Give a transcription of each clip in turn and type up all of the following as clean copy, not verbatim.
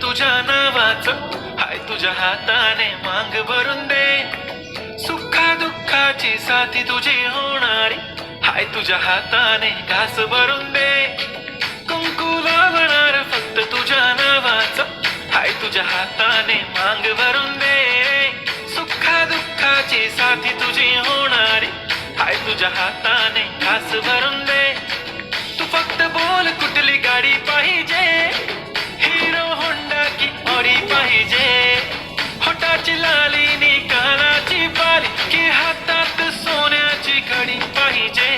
तुझ्या नावाचं, हाय तुझ्या हाताने मांग भरून दे. सुखा दुःखाची साथी तुझी होणारी, हाय तुझ्या हाताने घास भरून दे. कुंकू लावणार फक्त तुझ्या नावाचं, हाय तुझ्या हाताने मांग भरून दे. सुखा दुःखाची साथी तुझी होणारी, हाय तुझ्या हाताने घास भरून दे. तू फक्त बोल कुठली गाडी पाहिजे, हिरो होंडा की ऑडी पाहिजे. होटाची लाली नी कानाची बाली, की हातात सोन्याची घडी पाहिजे.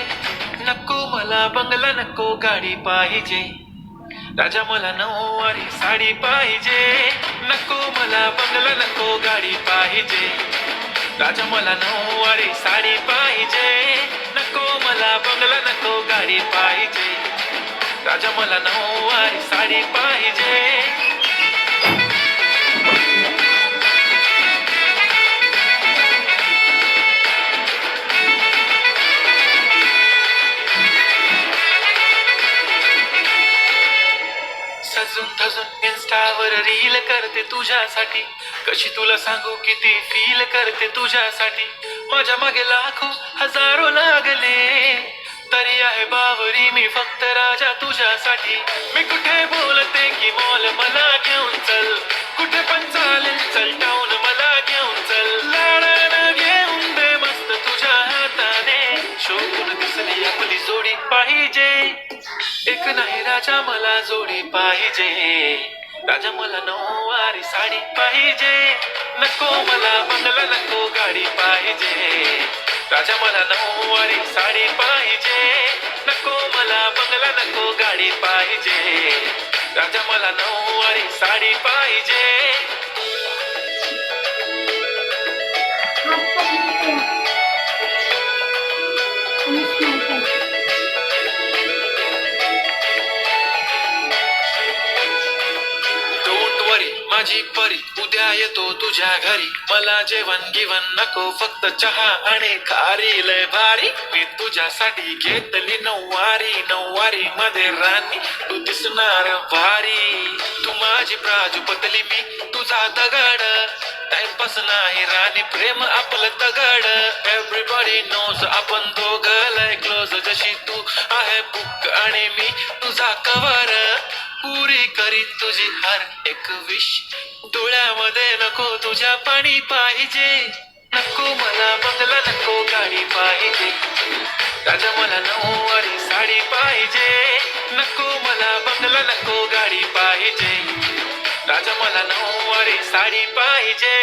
नको मला बंगला, नको गाडी पाहिजे. राजा मला नऊवारी साडी पाहिजे. नको मला बंगला, नको गाडी पाहिजे. राजा मला नऊवारी साडी पाहिजे. नको मला बंगला, नको गाडी पाहिजे. राजा मला नऊवारी साडी पाहिजे. सजून धजून इन्स्टावर रील करते तुझ्यासाठी, कशी तुला सांगू किती फील करते तुझ्यासाठी. माझ्या मागे लाखो हजारो लागले, तरी आहे बावरी मी फक्त राजा तुझ्यासाठी. मी कुठे बोलते की मॉल मला घेऊन चल, कुठे पण चालेल चल टाऊन मला घेऊन चल. लाडानं घेऊन दे मस्त तुझ्या हाताने, शोभून दिसली आपली जोडी पाहिजे. एक नाही राजा मला जोडी पाहिजे. राजा मला नऊवारी साडी पाहिजे. नको मला बंगला, नको गाडी पाहिजे. राजा मला नऊवारी साडी पाहिजे. नको मला बंगला, नको गाडी पाहिजे. राजा मला नऊवारी साडी पाहिजे. माझी परी उद्या येतो तुझ्या घरी, मला जेवण गिवण नको फक्त चहा आणि खारी. लय भारी मी तुझ्यासाठी घेतली नऊवारी, नऊवारी मध्ये राणी तू दिसणार भारी. तू माझी प्राजूपतली, मी तुझा दगड. टाइमपास नाही राणी, प्रेम आपलं तगड. एव्हरीबॉडी नोज आपण दोघं लय क्लोज, जशी तू आहे बुक आणि मी तुझा कवर. पुरी करी तुझी हर एक विश, डोळ्यामध्ये नको तुझ्या पाणी पाहिजे. नको मला बंगला, नको गाडी पाहिजे. राजा मला नऊवारी साडी पाहिजे. नको मला बंगला, नको गाडी पाहिजे. राजा मला नऊवारी साडी पाहिजे.